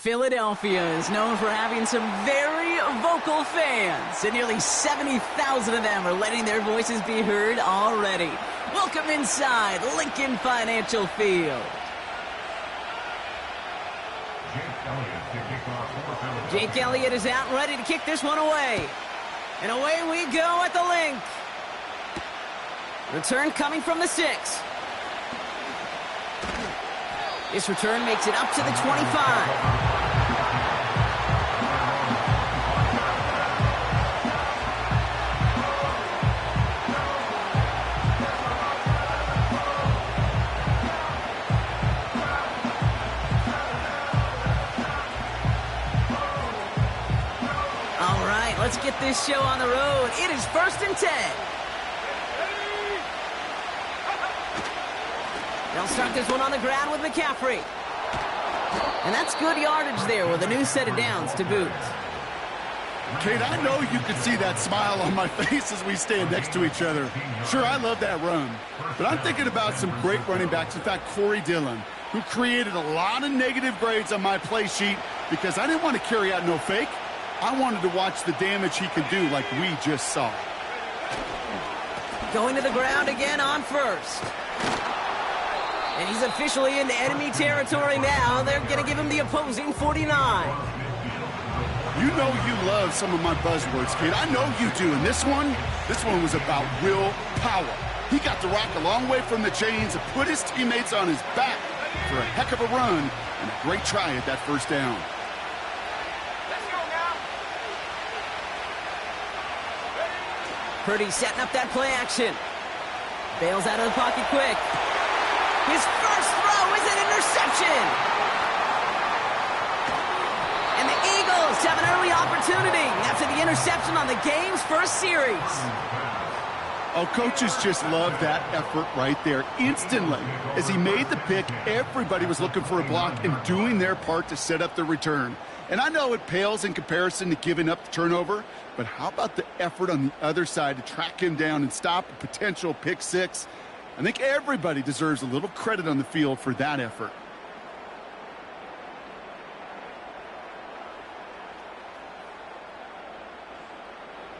Philadelphia is known for having some very vocal fans, and nearly 70,000 of them are letting their voices be heard already. Welcome inside Lincoln Financial Field. Jake Elliott is out ready to kick this one away. And away we go at the link. Return coming from the 6. This return makes it up to the 25. All right, let's get this show on the road. It is 1st and 10. They'll start this one on the ground with McCaffrey. And that's good yardage there with a new set of downs to boot. Kate, I know you can see that smile on my face as we stand next to each other. Sure, I love that run. But I'm thinking about some great running backs. In fact, Corey Dillon, who created a lot of negative grades on my play sheet because I didn't want to carry out no fake. I wanted to watch the damage he could do like we just saw. Going to the ground again on 1st. And he's officially into enemy territory now. They're going to give him the opposing 49. You know you love some of my buzzwords, kid. I know you do. And this one was about real power. He got the rock a long way from the chains and put his teammates on his back for a heck of a run and a great try at that 1st down. Let's go now. Purdy setting up that play action. Bails out of the pocket quick. His first throw is an interception. And the Eagles have an early opportunity after the interception on the game's first series. Oh, coaches just love that effort right there. Instantly, as he made the pick, everybody was looking for a block and doing their part to set up the return. And I know it pales in comparison to giving up the turnover, but how about the effort on the other side to track him down and stop a potential pick 6? I think everybody deserves a little credit on the field for that effort.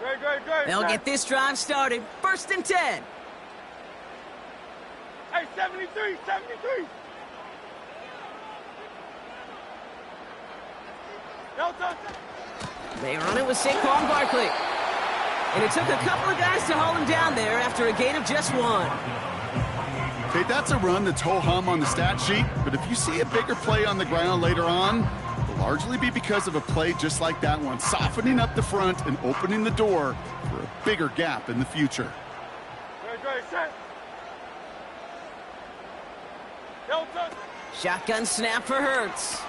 Great. They'll get this drive started. 1st and 10. Hey, 73. They run it with Saquon Barkley. And it took a couple of guys to hold him down there after a gain of just 1. Okay, that's a run that's ho-hum on the stat sheet, but if you see a bigger play on the ground later on, it'll largely be because of a play just like that one, softening up the front and opening the door for a bigger gap in the future. Shotgun snap for Hurts.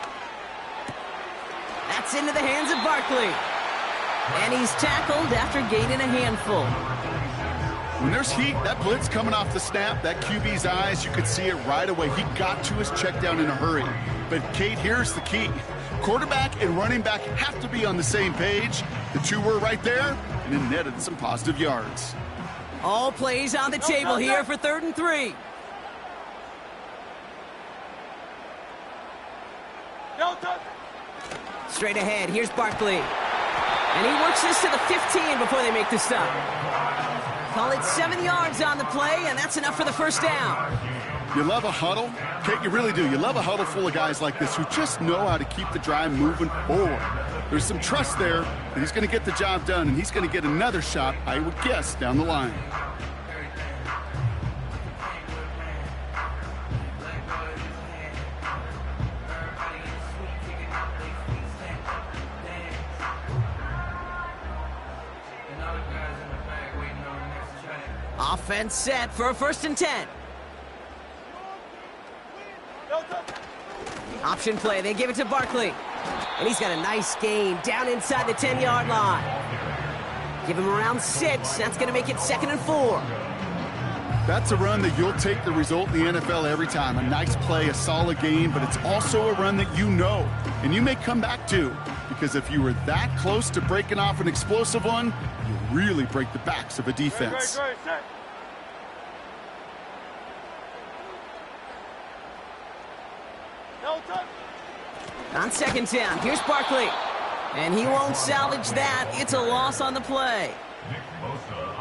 That's into the hands of Barkley. And he's tackled after gaining a handful. When there's heat, that blitz coming off the snap, that QB's eyes, you could see it right away. He got to his check down in a hurry. But, Kate, here's the key. Quarterback and running back have to be on the same page. The two were right there, and it netted some positive yards. All plays on the table here for 3rd and 3. Straight ahead, here's Barkley. And he works this to the 15 before they make the stop. Call it 7 yards on the play, and that's enough for the 1st down. You love a huddle? Kate, you really do. You love a huddle full of guys like this who just know how to keep the drive moving forward. There's some trust there that he's going to get the job done, and he's going to get another shot, I would guess, down the line. Offense set for a 1st and 10. Option play, they give it to Barkley. And he's got a nice gain down inside the 10-yard line. Give him around 6. That's going to make it 2nd and 4. That's a run that you'll take the result in the NFL every time. A nice play, a solid game, but it's also a run that you know, and you may come back to. Because if you were that close to breaking off an explosive one, you really break the backs of a defense. On second down, here's Barkley. And he won't salvage that. It's a loss on the play.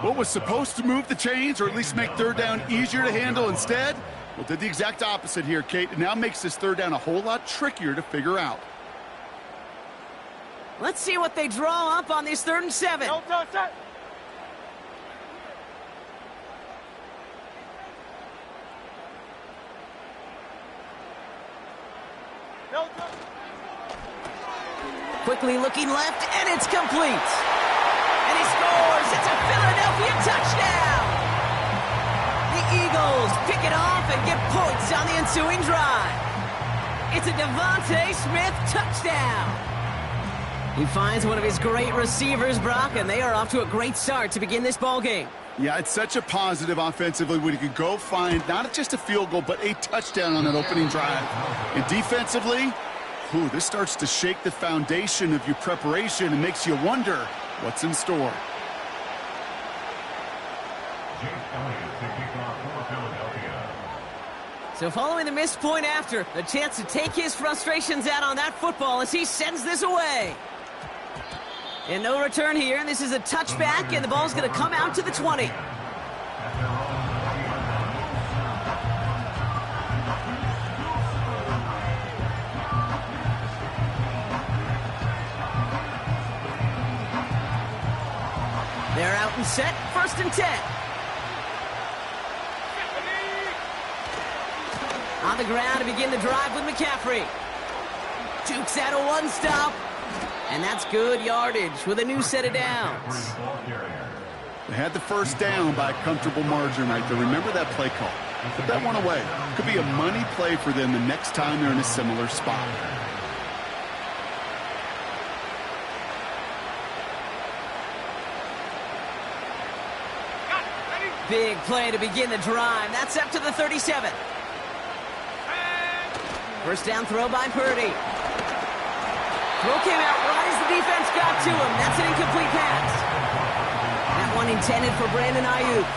What was supposed to move the chains, or at least make third down easier to handle instead? Well, did the exact opposite here, Kate. It now makes this third down a whole lot trickier to figure out. Let's see what they draw up on this 3rd and 7. Quickly looking left, and it's complete. And he scores. It's a Philadelphia touchdown. The Eagles pick it off and get points on the ensuing drive. It's a Devontae Smith touchdown. He finds one of his great receivers, Brock, and they are off to a great start to begin this ballgame. Yeah, it's such a positive offensively when you can go find not just a field goal, but a touchdown on that opening drive. And defensively, this starts to shake the foundation of your preparation and makes you wonder what's in store. So following the missed point after, a chance to take his frustrations out on that football as he sends this away. And no return here, and this is a touchback, and the ball's going to come out to the 20. They're out and set, 1st and 10. On the ground to begin the drive with McCaffrey. Jukes out a one-stop. And that's good yardage with a new set of downs. They had the first down by a comfortable margin right there. Remember that play call. Put that one away. Could be a money play for them the next time they're in a similar spot. Big play to begin the drive. That's up to the 37. First down throw by Purdy. Throw came out right as the defense got to him. That's an incomplete pass. That one intended for Brandon Ayuk.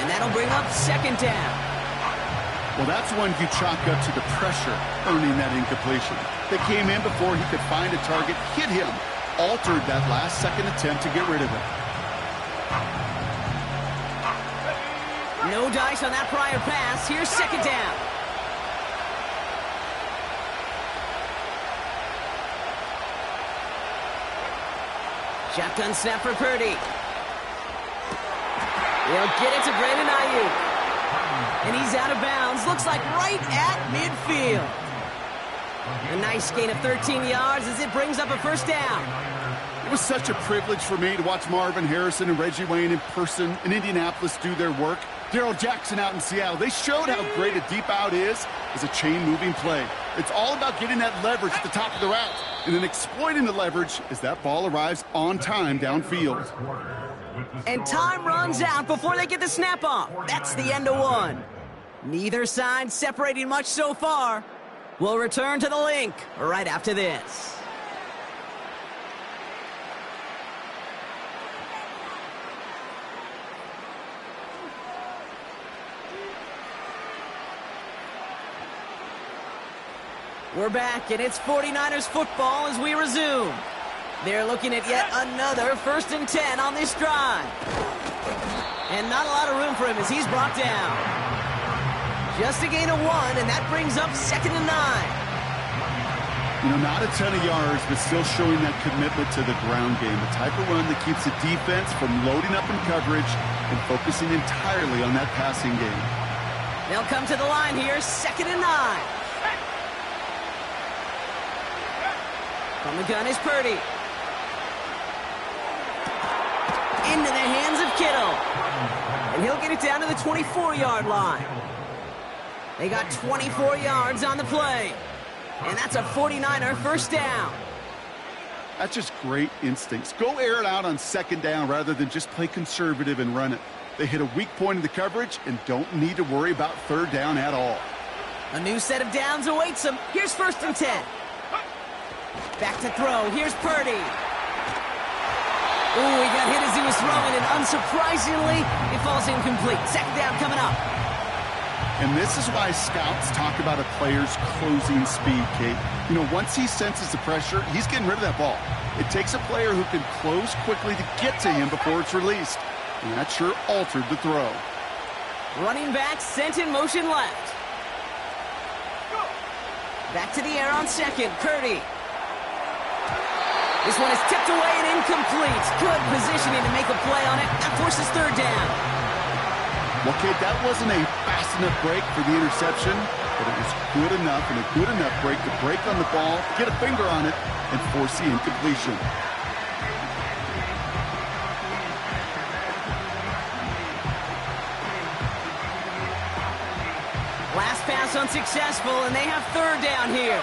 And that'll bring up 2nd down. Well, that's one you chalk up to the pressure earning that incompletion. They came in before he could find a target, hit him, altered that last-second attempt to get rid of it. No dice on that prior pass. Here's 2nd down. Shotgun snap for Purdy. He'll get it to Brandon Ayuk. And he's out of bounds. Looks like right at midfield. A nice gain of 13 yards as it brings up a 1st down. It was such a privilege for me to watch Marvin Harrison and Reggie Wayne in person in Indianapolis do their work. Darrell Jackson out in Seattle. They showed how great a deep out is as a chain-moving play. It's all about getting that leverage at the top of the route and then exploiting the leverage as that ball arrives on time downfield. And time runs out before they get the snap off. That's the end of one. Neither side separating much so far. We'll return to the link right after this. We're back, and it's 49ers football as we resume. They're looking at yet another 1st and 10 on this drive. And not a lot of room for him as he's brought down. Just a gain of 1, and that brings up 2nd and 9. You know, not a ton of yards, but still showing that commitment to the ground game. The type of run that keeps the defense from loading up in coverage and focusing entirely on that passing game. They'll come to the line here, 2nd and 9. From the gun is Purdy. Into the hands of Kittle. And he'll get it down to the 24-yard line. They got 24 yards on the play. And that's a 49er 1st down. That's just great instincts. Go air it out on 2nd down rather than just play conservative and run it. They hit a weak point in the coverage and don't need to worry about 3rd down at all. A new set of downs awaits them. Here's 1st and 10. Back to throw. Here's Purdy. Ooh, he got hit as he was throwing, and unsurprisingly, it falls incomplete. 2nd down coming up. And this is why scouts talk about a player's closing speed, Kate. You know, once he senses the pressure, he's getting rid of that ball. It takes a player who can close quickly to get to him before it's released. And that sure altered the throw. Running back sent in motion left. Back to the air on second. Purdy. This one is tipped away and incomplete. Good positioning to make a play on it. That forces third down. Well, Kate, that wasn't a fast enough break for the interception, but it was good enough and a good enough break to break on the ball, get a finger on it, and force the incompletion. Last pass unsuccessful, and they have third down here.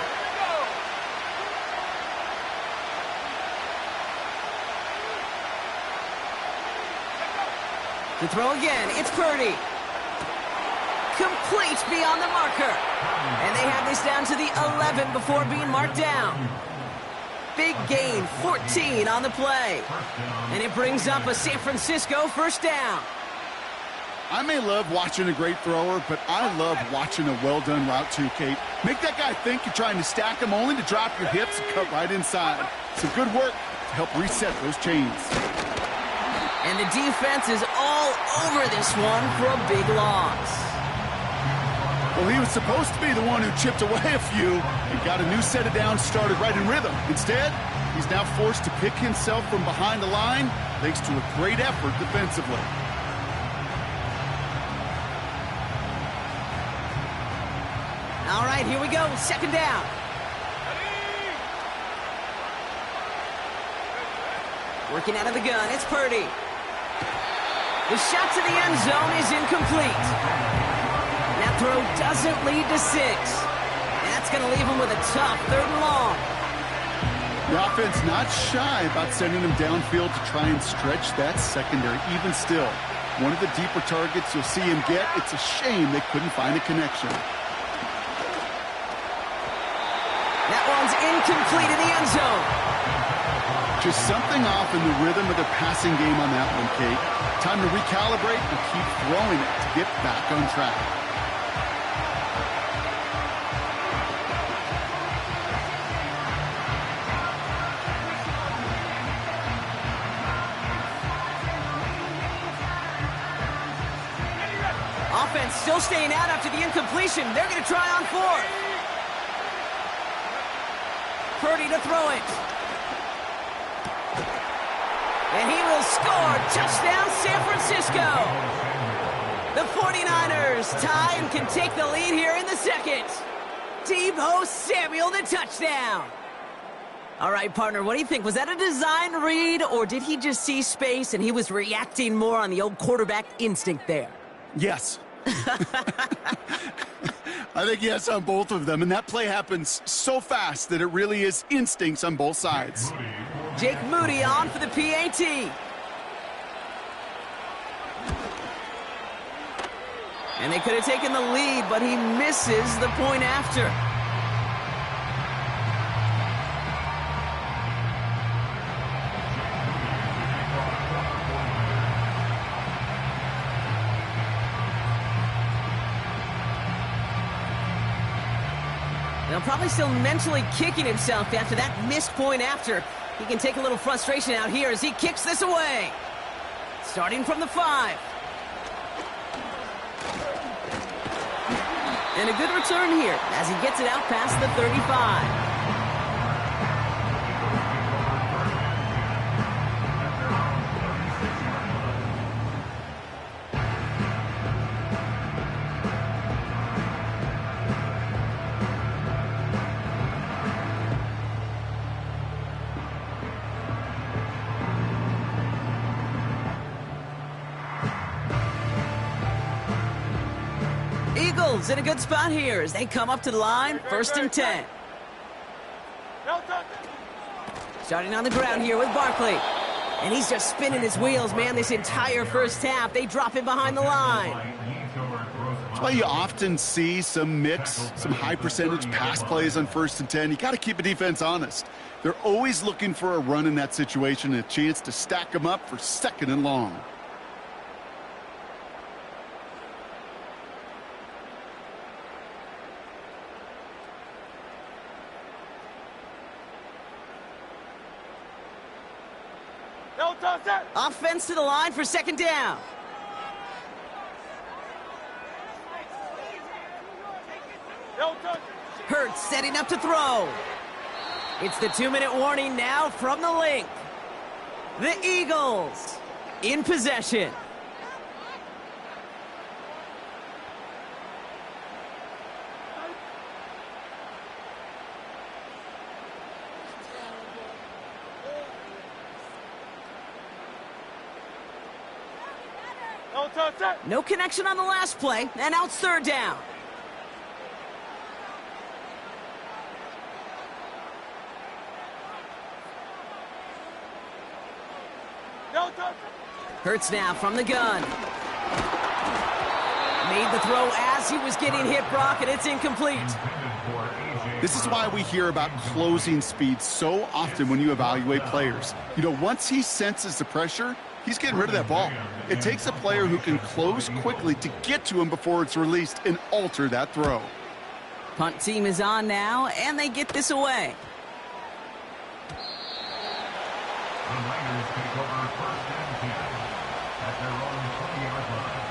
To throw again, it's Purdy. Complete beyond the marker. And they have this down to the 11 before being marked down. Big gain, 14 on the play. And it brings up a San Francisco first down. I may love watching a great thrower, but I love watching a well-done route too, Kate. Make that guy think you're trying to stack him only to drop your hips and cut right inside. Some good work to help reset those chains. And the defense is all over this one for a big loss. Well, he was supposed to be the one who chipped away a few and got a new set of downs started right in rhythm. Instead, he's now forced to pick himself from behind the line thanks to a great effort defensively. All right, here we go. Second down. Working out of the gun, it's Purdy. The shot to the end zone is incomplete. That throw doesn't lead to 6. That's going to leave him with a tough third and long. The offense not shy about sending him downfield to try and stretch that secondary. Even still, one of the deeper targets you'll see him get. It's a shame they couldn't find a connection. That one's incomplete in the end zone. Just something off in the rhythm of their passing game on that one, Kate. Time to recalibrate and keep throwing it to get back on track. Offense still staying out after the incompletion. They're going to try on 4th. Purdy to throw it. And he will score. Touchdown, San Francisco. The 49ers tie and can take the lead here in the second. Deebo Samuel, the touchdown. All right, partner, what do you think? Was that a design read, or did he just see space and he was reacting more on the old quarterback instinct there? Yes. I think yes on both of them, and that play happens so fast that it really is instincts on both sides. Jake Moody on for the PAT. And they could have taken the lead, but he misses the point after. Now probably still mentally kicking himself after that missed point after. He can take a little frustration out here as he kicks this away. Starting from the 5. And a good return here as he gets it out past the 35. Eagles in a good spot here as they come up to the line, 1st and 10. Starting on the ground here with Barkley. And he's just spinning his wheels, man, this entire first half. They drop him behind the line. That's why you often see some mix, some high percentage pass plays on 1st and 10. You got to keep a defense honest. They're always looking for a run in that situation and a chance to stack them up for 2nd and long. Offense to the line for second down. Hurts setting up to throw. It's the 2-minute warning now from the link. The Eagles in possession. No connection on the last play, and now it's third down. Hurts now from the gun. Made the throw as he was getting hit, Brock, and it's incomplete. This is why we hear about closing speed so often when you evaluate players. You know, once he senses the pressure, he's getting rid of that ball. It takes a player who can close quickly to get to him before it's released and alter that throw. Punt team is on now, and they get this away. The Raiders take over first and 10 at their own 20-yard line.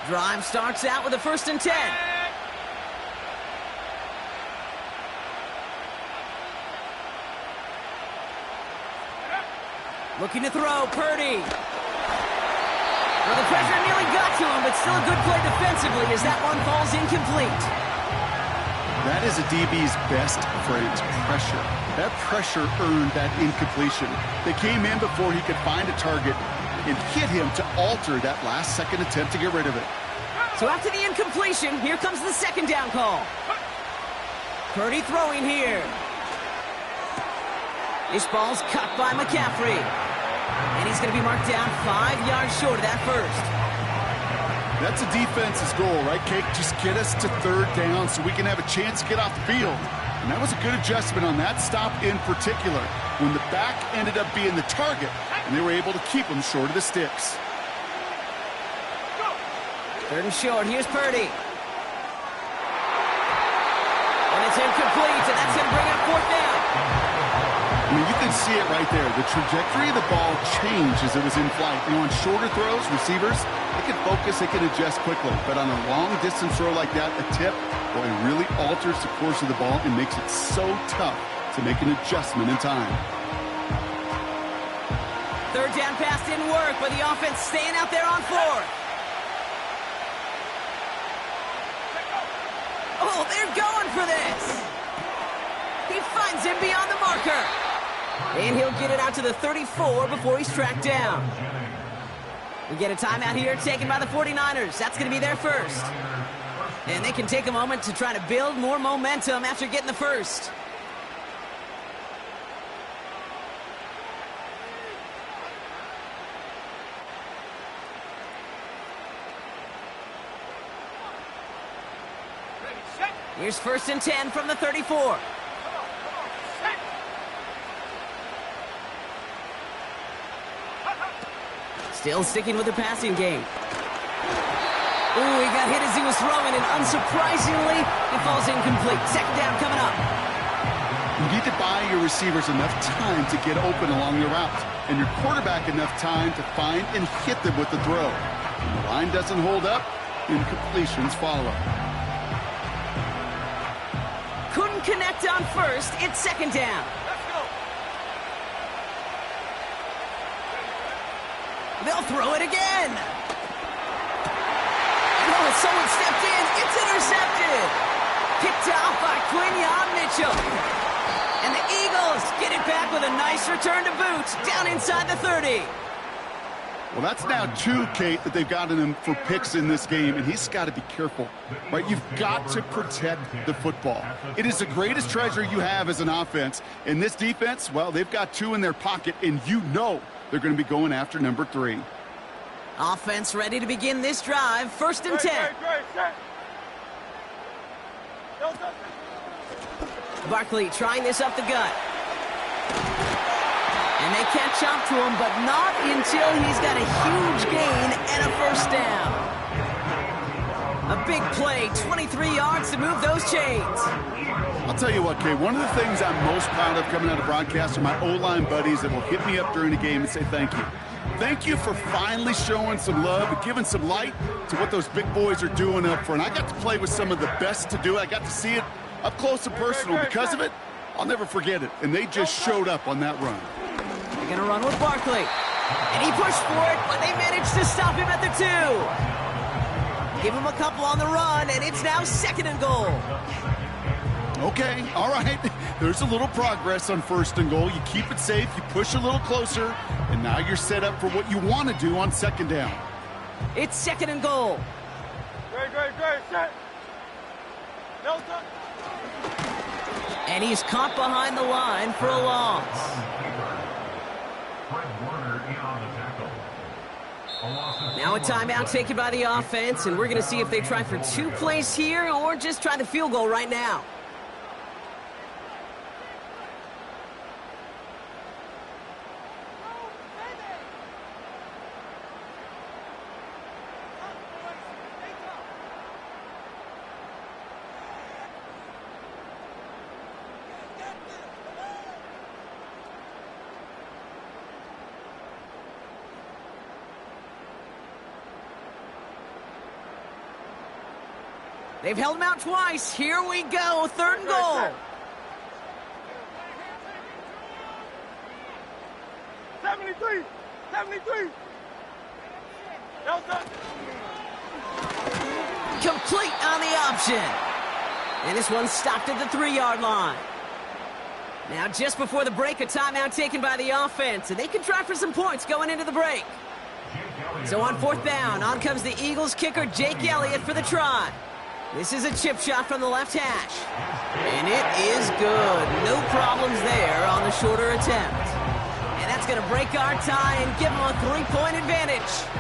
Drive starts out with a 1st and 10. Looking to throw, Purdy. Well, the pressure nearly got to him, but still a good play defensively as that one falls incomplete. That is a DB's best phrase, pressure. That pressure earned that incompletion. They came in before he could find a target and hit him to alter that last-second attempt to get rid of it. So after the incompletion, here comes the second down call. Purdy throwing here. This ball's cut by McCaffrey. And he's going to be marked down 5 yards short of that first. That's a defense's goal, right, Kate? Just get us to third down so we can have a chance to get off the field. And that was a good adjustment on that stop in particular, when the back ended up being the target, and they were able to keep him short of the sticks. Third and short. Here's Purdy. And it's incomplete, and that's going to bring up fourth down. I mean, you can see it right there. The trajectory of the ball changed as it was in flight. You know, on shorter throws, receivers, they can focus, they can adjust quickly. But on a long-distance throw like that, a tip, well, it really alters the course of the ball and makes it so tough to make an adjustment in time. Third down pass didn't work, but the offense staying out there on fourth. Oh, they're going for this. He finds him beyond the marker. And he'll get it out to the 34 before he's tracked down. We get a timeout here taken by the 49ers. That's going to be their first. And they can take a moment to try to build more momentum after getting the first. Here's 1st and 10 from the 34. Still sticking with the passing game. Ooh, he got hit as he was throwing, and unsurprisingly, it falls incomplete. Second down coming up. You need to buy your receivers enough time to get open along your route, and your quarterback enough time to find and hit them with the throw. When the line doesn't hold up, incompletions follow. Couldn't connect on first. It's second down. They'll throw it again. Oh, someone stepped in. It's intercepted. Picked off by Quinyon Mitchell. And the Eagles get it back with a nice return to boot down inside the 30. Well, that's now 2, Kate, that they've gotten him for picks in this game, and he's got to be careful, right? You've got to protect the football. It is the greatest treasure you have as an offense. And this defense, well, they've got 2 in their pocket, and you know they're going to be going after number 3. Offense ready to begin this drive. 1st and 10. Barkley trying this up the gut. And they catch up to him, but not until he's got a huge gain and a first down. A big play, 23 yards to move those chains. I'll tell you what, Kay, one of the things I'm most proud of coming out of broadcast are my O-line buddies that will hit me up during the game and say thank you. Thank you for finally showing some love and giving some light to what those big boys are doing up front. I got to play with some of the best to do it. I got to see it up close and personal. Because of it, I'll never forget it. And they just showed up on that run. They're going to run with Barkley. And he pushed for it, but they managed to stop him at the 2. Give him a couple on the run, and it's now 2nd and goal. Okay, all right. There's a little progress on 1st and goal. You keep it safe, you push a little closer, and now you're set up for what you want to do on 2nd down. It's 2nd and goal. Great, set. No touch. And he's caught behind the line for a loss. Now a timeout taken by the offense, and we're going to see if they try for 2 plays here or just try the field goal right now. They've held him out twice. Here we go. 3rd and goal. 73. No touch. Complete on the option. And this one stopped at the 3-yard line. Now just before the break, a timeout taken by the offense. And they can try for some points going into the break. So on 4th down, on comes the Eagles kicker, Jake Elliott, for the try. This is a chip shot from the left hash. And it is good. No problems there on the shorter attempt. And that's going to break our tie and give them a 3-point advantage.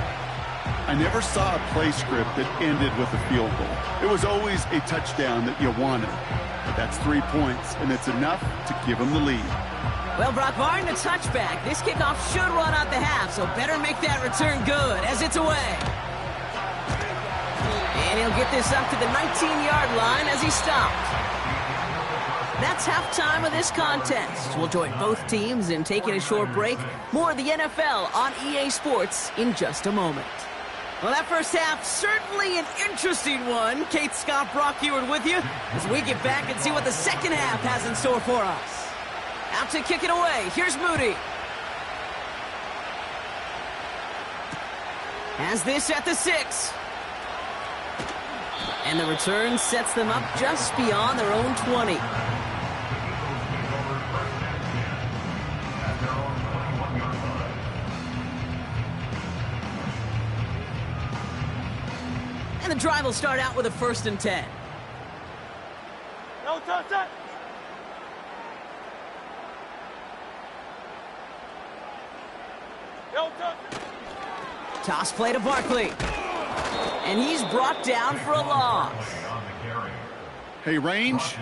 I never saw a play script that ended with a field goal. It was always a touchdown that you wanted. But that's 3 points, and it's enough to give them the lead. Well, Brock, barring the touchback, this kickoff should run out the half, so better make that return good as it's away. And he'll get this up to the 19-yard line as he stopped. That's halftime of this contest. We'll join both teams in taking a short break. More of the NFL on EA Sports in just a moment. Well, that first half, certainly an interesting one. Kate, Scott, Brock Ewart with you as we get back and see what the second half has in store for us. Out to kick it away. Here's Moody. Has this at the 6. And the return sets them up just beyond their own 20. And the drive will start out with a 1st and 10. No touch. No touch. Toss play to Barkley. And he's brought down for a loss. Hey, range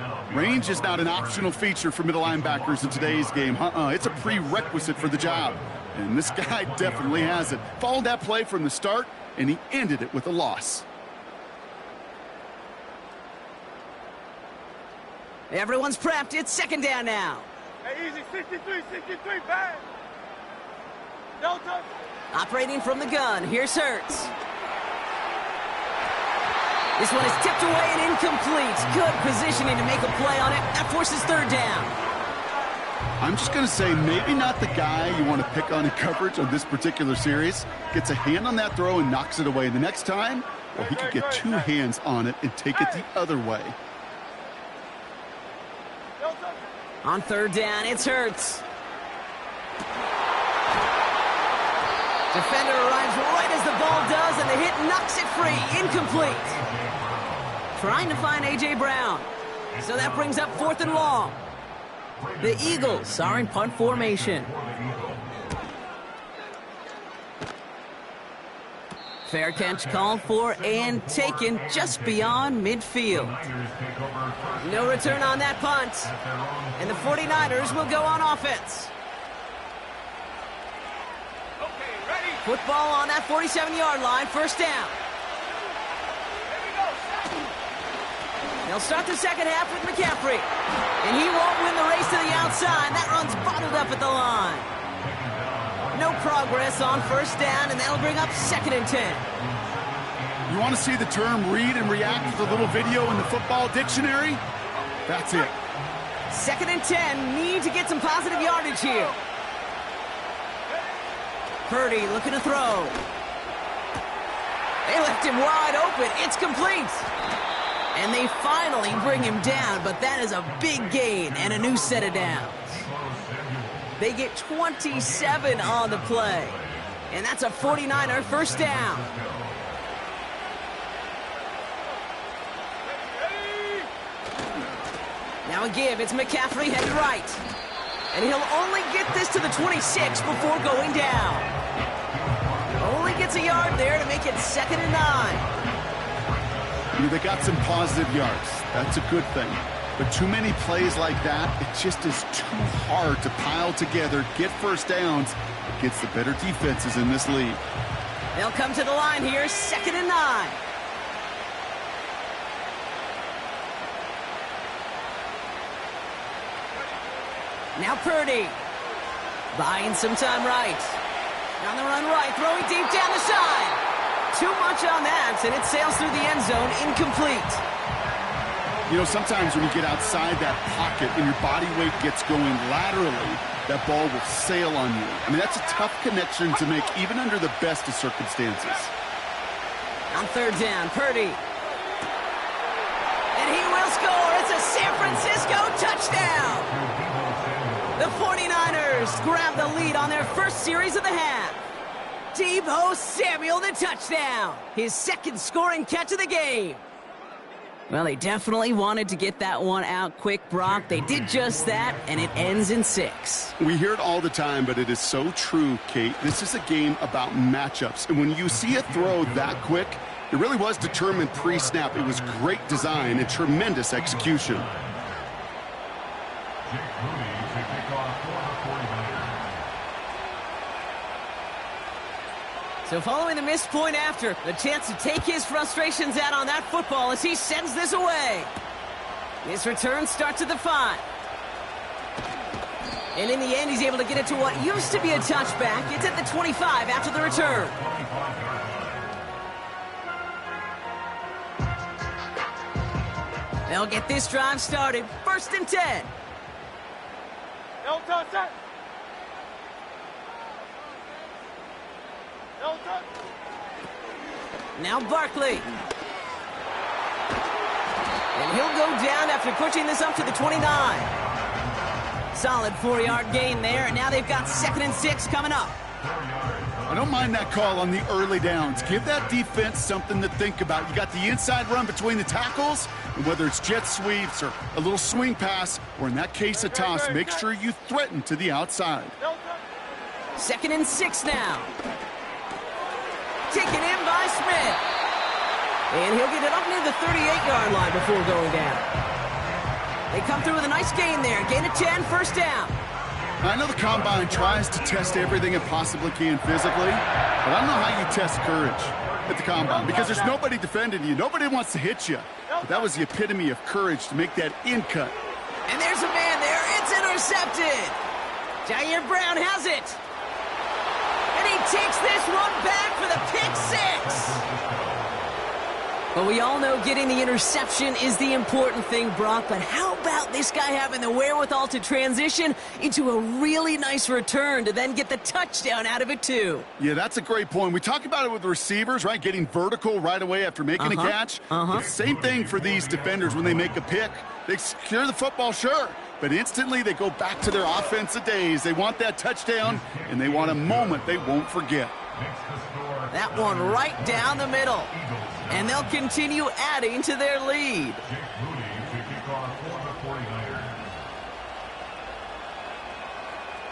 is not an optional feature for middle linebackers in today's game. It's a prerequisite for the job. And this guy definitely has it. Followed that play from the start, and he ended it with a loss. Everyone's prepped. It's 2nd down now. Hey, easy. 63, bang. No touch. Operating from the gun. Here's Hurts. This one is tipped away and incomplete. Good positioning to make a play on it. That forces 3rd down. I'm just going to say maybe not the guy you want to pick on in coverage on this particular series. Gets a hand on that throw and knocks it away. The next time, well, he could get 2 hands on it and take it the other way. On 3rd down, it's Hurts. Defender arrives right as the ball does, and the hit knocks it free. Incomplete. Trying to find A.J. Brown. So that brings up 4th and long. The Eagles are in punt formation. Fair catch called for and taken just beyond midfield. No return on that punt. And the 49ers will go on offense. Football on that 47-yard line, first down. They'll start the second half with McCaffrey. And he won't win the race to the outside. That run's bottled up at the line. No progress on first down, and that'll bring up 2nd and 10. You want to see the term read and react with a little video in the football dictionary? That's it. 2nd and 10, need to get some positive yardage here. Purdy looking to throw. They left him wide open. It's complete. And they finally bring him down, but that is a big gain and a new set of downs. They get 27 on the play. And that's a 49er first down. Now a give. It's McCaffrey headed right. And he'll only get this to the 26 before going down. Only gets a yard there to make it 2nd and 9. They got some positive yards. That's a good thing. But too many plays like that, it just is too hard to pile together, get first downs against the better defenses in this league. They'll come to the line here, 2nd and 9. Now Purdy. Buying some time right. On the run right, throwing deep down the side. Too much on that, and it sails through the end zone, incomplete. You know, sometimes when you get outside that pocket and your body weight gets going laterally, that ball will sail on you. I mean, that's a tough connection to make, even under the best of circumstances. On 3rd down, Purdy. And he will score. It's a San Francisco touchdown. The 49ers grab the lead on their first series of the half. Deebo Samuel, the touchdown. His 2nd scoring catch of the game. Well, they definitely wanted to get that one out quick, Brock. They did just that, and it ends in 6. We hear it all the time, but it is so true, Kate. This is a game about matchups. And when you see a throw that quick, it really was determined pre-snap. It was great design and tremendous execution. So following the missed point after, the chance to take his frustrations out on that football as he sends this away. This return starts at the 5. And in the end, he's able to get it to what used to be a touchback. It's at the 25 after the return. They'll get this drive started. 1st and 10. No touch that. No touch. Now Barkley. And he'll go down after pushing this up to the 29. Solid 4-yard gain there, and now they've got 2nd and 6 coming up. I don't mind that call on the early downs. Give that defense something to think about. You got the inside run between the tackles, and whether it's jet sweeps or a little swing pass, or in that case a toss, make sure you threaten to the outside. 2nd and 6 now. Taken in by Smith. And he'll get it up near the 38-yard line before going down. They come through with a nice gain there. Gain of 10, first down. I know the Combine tries to test everything it possibly can physically, but I don't know how you test courage at the Combine because there's nobody defending you. Nobody wants to hit you. But that was the epitome of courage to make that in cut. And there's a man there. It's intercepted. Jair Brown has it. And he takes this one back for the pick 6. But we all know getting the interception is the important thing, Brock. But how about this guy having the wherewithal to transition into a really nice return to then get the touchdown out of it, too? Yeah, that's a great point. We talk about it with receivers, right? Getting vertical right away after making a catch. Same thing for these defenders when they make a pick. They secure the football, sure. But instantly they go back to their offensive days. They want that touchdown, and they want a moment they won't forget. That one right down the middle. And they'll continue adding to their lead.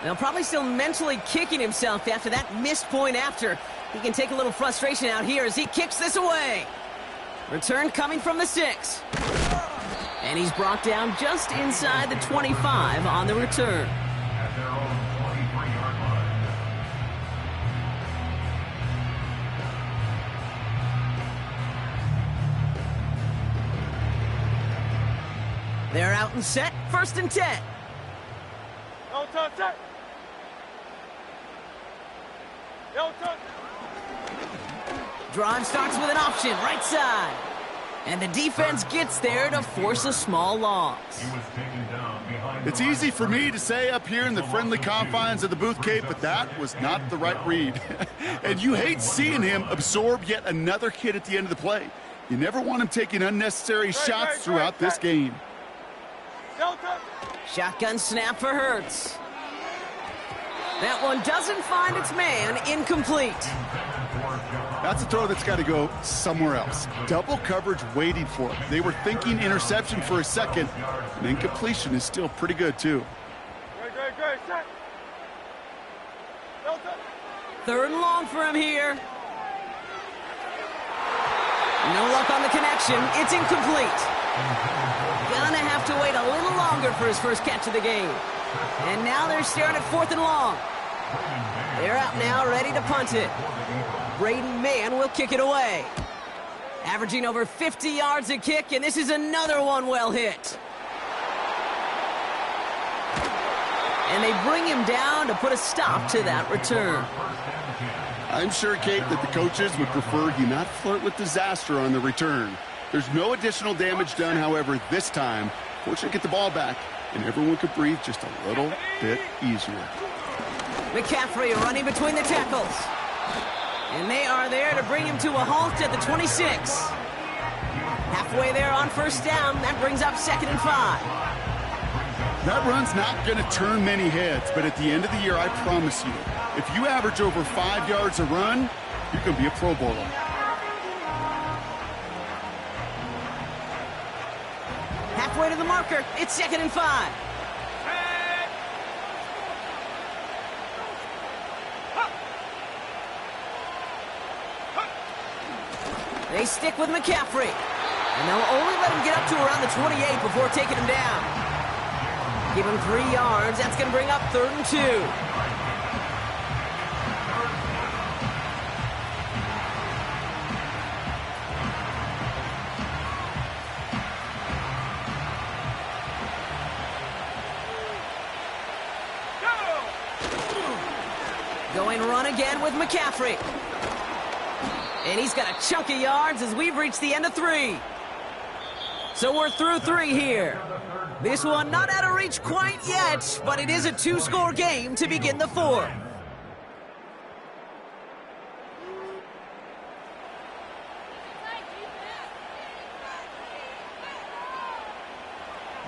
They'll probably still mentally kicking himself after that missed point after. He can take a little frustration out here as he kicks this away. Return coming from the 6. And he's brought down just inside the 25 on the return. They're out and set, 1st and 10. No touch, set. No touch. Drive starts with an option, right side. And the defense gets there to force a small loss. It's easy for me to say up here in the friendly confines of the booth, Kate, but that was not the right read. And you hate seeing him absorb yet another hit at the end of the play. You never want him taking unnecessary shots throughout this game. No touch. Shotgun snap for Hurts. That one doesn't find its man, incomplete. That's a throw that's got to go somewhere else. Double coverage waiting for it. They were thinking interception for a second, and incompletion is still pretty good, too. Great, set. No touch. 3rd and long for him here. No luck on the connection. It's incomplete. Gonna have to wait a little longer for his first catch of the game. And now they're staring at 4th and long. They're out now, ready to punt it. Braden Mann will kick it away. Averaging over 50 yards a kick, and this is another one well hit. And they bring him down to put a stop to that return. I'm sure, Kate, that the coaches would prefer he not flirt with disaster on the return. There's no additional damage done, however, this time. Fortunately, get the ball back, and everyone could breathe just a little bit easier. McCaffrey running between the tackles. And they are there to bring him to a halt at the 26. Halfway there on 1st down. That brings up 2nd and 5. That run's not going to turn many heads, but at the end of the year, I promise you, if you average over 5 yards a run, you're going to be a Pro Bowler. Halfway to the marker. It's 2nd and 5. They stick with McCaffrey. And they'll only let him get up to around the 28 before taking him down. Give him 3 yards. That's going to bring up 3rd and 2. Going run again with McCaffrey. And he's got a chunk of yards as we've reached the end of 3. So we're through 3 here. This one not out of reach quite yet, but it is a 2-score game to begin the 4th.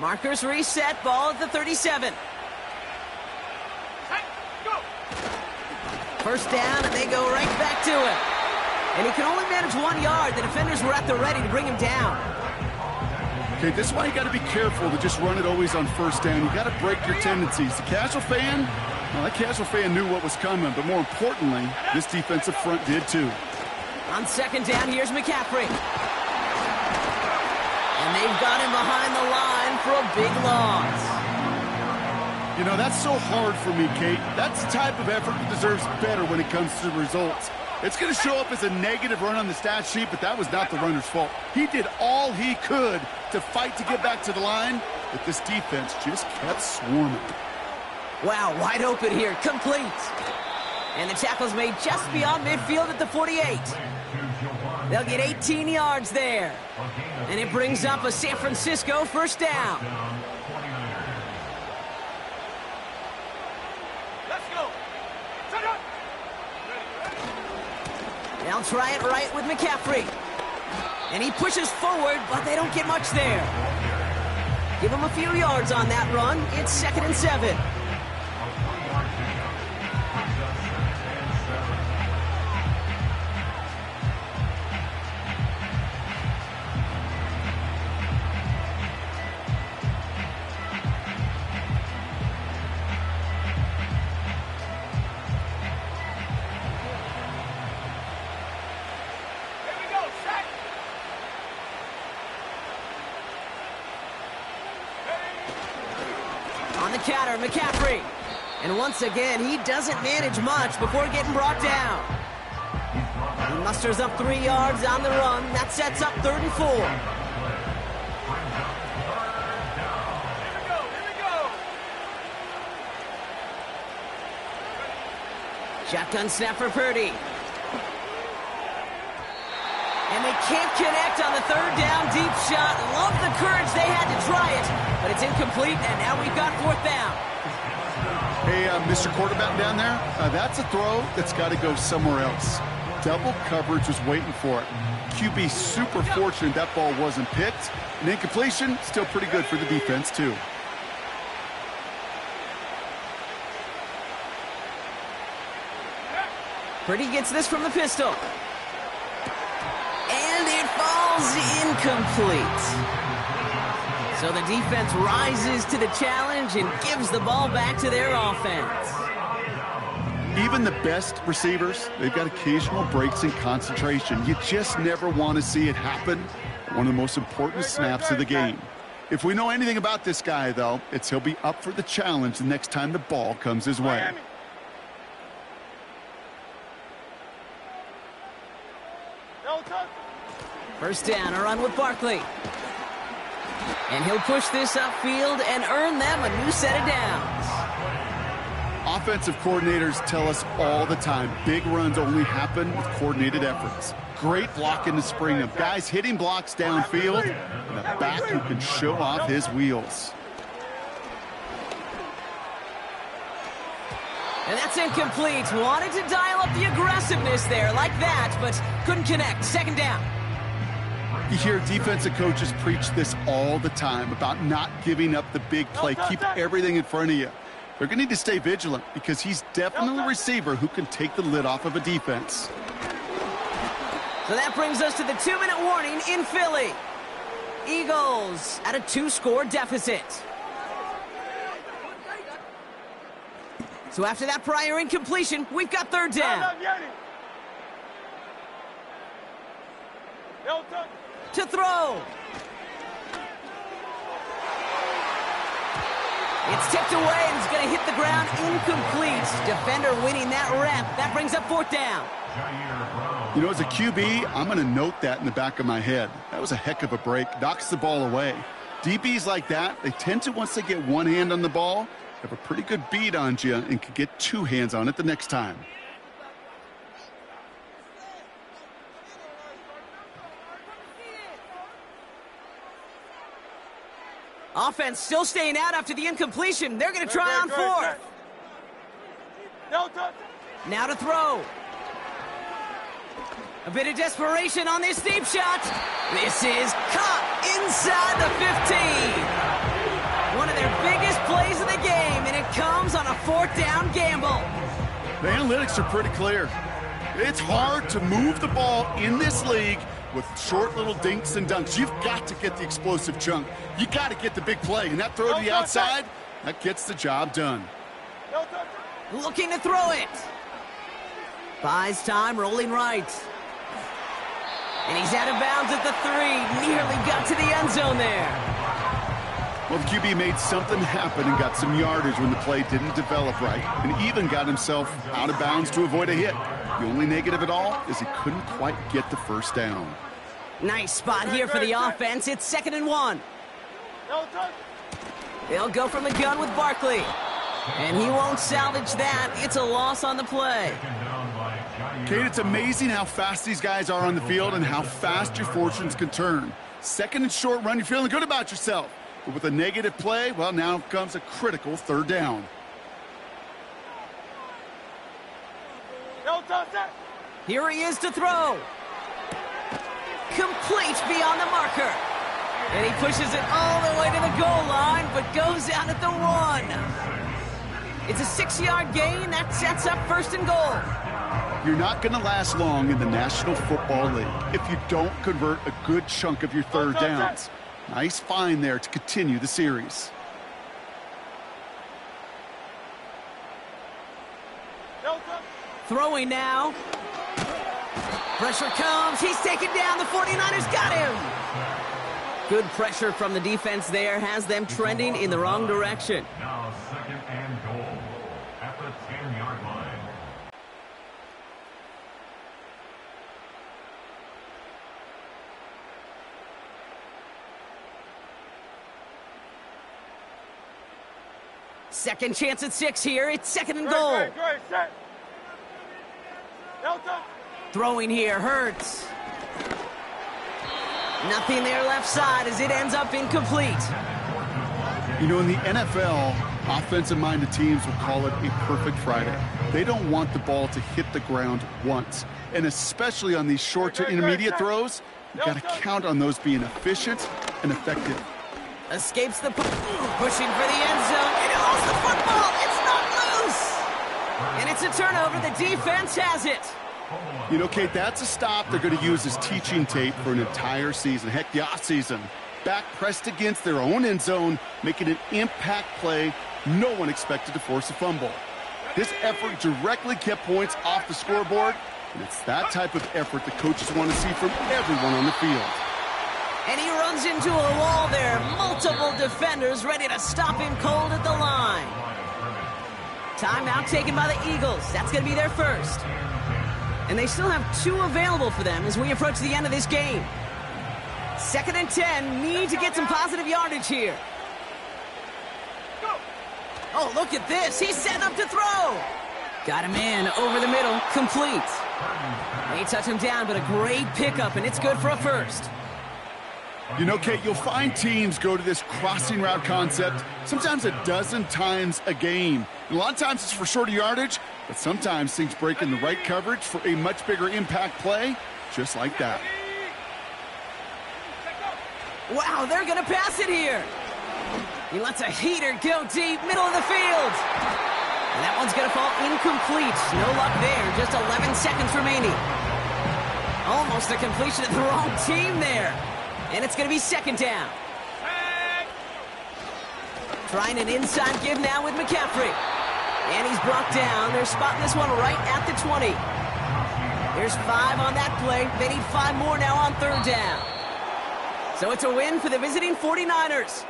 Markers reset, ball at the 37. 1st down, and they go right back to it. And he can only manage 1 yard. The defenders were at the ready to bring him down. Okay, this is why you got to be careful to just run it always on 1st down. You got to break your tendencies. The casual fan, well, that casual fan knew what was coming, but more importantly, this defensive front did too. On 2nd down, here's McCaffrey. And they've got him behind the line for a big loss. You know, that's so hard for me, Kate. That's the type of effort that deserves better when it comes to the results. It's going to show up as a negative run on the stat sheet, but that was not the runner's fault. He did all he could to fight to get back to the line, but this defense just kept swarming. Wow, wide open here, complete. And the tackle's made just beyond midfield at the 48. They'll get 18 yards there. And it brings up a San Francisco 1st down. They'll try it right with McCaffrey. And he pushes forward, but they don't get much there. Give him a few yards on that run. It's 2nd and 7. On the counter, McCaffrey. And once again, he doesn't manage much before getting brought down. He musters up 3 yards on the run. That sets up 3rd and 4. Shotgun snap for Purdy. And they can't connect on the third down deep shot. Love the courage they had to try it, but it's incomplete, and now we've got fourth down. Hey, Mr. Quarterback down there, that's a throw that's got to go somewhere else. Double coverage was waiting for it. QB super fortunate that ball wasn't picked. And incompletion, still pretty good for the defense, too. Purdy gets this from the pistol. And it falls incomplete. So the defense rises to the challenge and gives the ball back to their offense. Even the best receivers, they've got occasional breaks in concentration. You just never want to see it happen. One of the most important snaps of the game. If we know anything about this guy, though, it's he'll be up for the challenge the next time the ball comes his way. First down, a run with Barkley. And he'll push this upfield and earn them a new set of downs. Offensive coordinators tell us all the time, big runs only happen with coordinated efforts. Great block in the spring of guys hitting blocks downfield and a back who can show off his wheels. And that's incomplete. Wanted to dial up the aggressiveness there like that, but couldn't connect. Second down. You hear defensive coaches preach this all the time about not giving up the big play. Keep everything in front of you. They're going to need to stay vigilant because he's definitely a receiver who can take the lid off of a defense. So that brings us to the 2-minute warning in Philly. Eagles at a 2-score deficit. So after that prior incompletion, we've got third down. To throw. It's tipped away and it's going to hit the ground incomplete. Defender winning that rep. That brings up fourth down. You know, as a QB, I'm going to note that in the back of my head. That was a heck of a break. Knocks the ball away. DBs like that, they tend to, once they get one hand on the ball, have a pretty good beat on you and can get two hands on it the next time. Offense still staying out after the incompletion. They're going to try on fourth. Now to throw. A bit of desperation on this deep shot. This is caught inside the 15. One of their biggest plays of the game, and it comes on a fourth down gamble. The analytics are pretty clear. It's hard to move the ball in this league with short little dinks and dunks. You've got to get the explosive chunk. You got to get the big play, and that throw to the outside, that gets the job done. Looking to throw it. Buys time, rolling right. And he's out of bounds at the 3. Nearly got to the end zone there. Well, the QB made something happen and got some yardage when the play didn't develop right, and even got himself out of bounds to avoid a hit. The only negative at all is he couldn't quite get the first down. Nice spot here for the offense. It's 2nd and 1. They'll go from the gun with Barkley. And he won't salvage that. It's a loss on the play. Kate, it's amazing how fast these guys are on the field and how fast your fortunes can turn. 2nd and short run, you're feeling good about yourself. But with a negative play, well, now comes a critical third down. Here he is to throw. Complete beyond the marker. And he pushes it all the way to the goal line, but goes out at the 1. It's a 6-yard gain. That sets up 1st and goal. You're not going to last long in the National Football League if you don't convert a good chunk of your third downs. Nice find there to continue the series. Throwing now. Pressure comes. He's taken down. The 49ers got him. Good pressure from the defense there has them trending in the wrong direction. Now 2nd and goal at the 10-yard line. Second chance at 6 here. It's 2nd and goal. No touch. Throwing here hurts. Nothing there left side as it ends up incomplete. You know, in the NFL, offensive-minded teams will call it a perfect Friday. They don't want the ball to hit the ground once. And especially on these short to intermediate throws, you've got to count on those being efficient and effective. Escapes the pushing for the end zone, and he lost the football. It's not loose. And it's a turnover. The defense has it. You know, Kate, that's a stop they're going to use as teaching tape for an entire season. Heck, the offseason. Back pressed against their own end zone, making an impact play no one expected to force a fumble. This effort directly kept points off the scoreboard, and it's that type of effort the coaches want to see from everyone on the field. And he runs into a wall there. Multiple defenders ready to stop him cold at the line. Timeout taken by the Eagles. That's going to be their first. And they still have 2 available for them as we approach the end of this game. 2nd and 10, need to get some positive yardage here. Oh, look at this. He's set up to throw. Got him in over the middle, complete. They touch him down, but a great pickup, and it's good for a first. You know, Kate, you'll find teams go to this crossing route concept sometimes a dozen times a game. And a lot of times it's for shorter yardage, but sometimes things break in the right coverage for a much bigger impact play, just like that. Wow, they're going to pass it here. He lets a heater go deep, middle of the field. And that one's going to fall incomplete. No luck there, just 11 seconds remaining. Almost a completion of the wrong team there. And it's going to be 2nd down. Trying an inside give now with McCaffrey. And he's brought down. They're spotting this one right at the 20. There's 5 on that play. They need 5 more now on 3rd down. So it's a win for the visiting 49ers.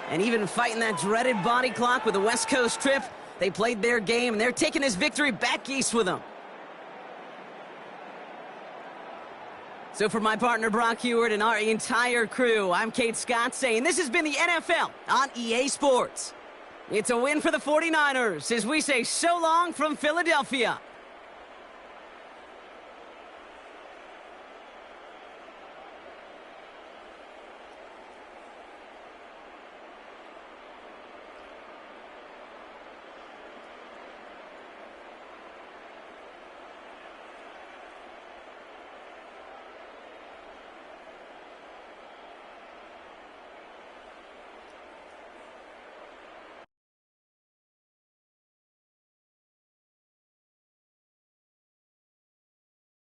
And even fighting that dreaded body clock with the West Coast trip, they played their game, and they're taking this victory back east with them. So for my partner Brock Heward and our entire crew, I'm Kate Scott saying this has been the NFL on EA Sports. It's a win for the 49ers as we say so long from Philadelphia.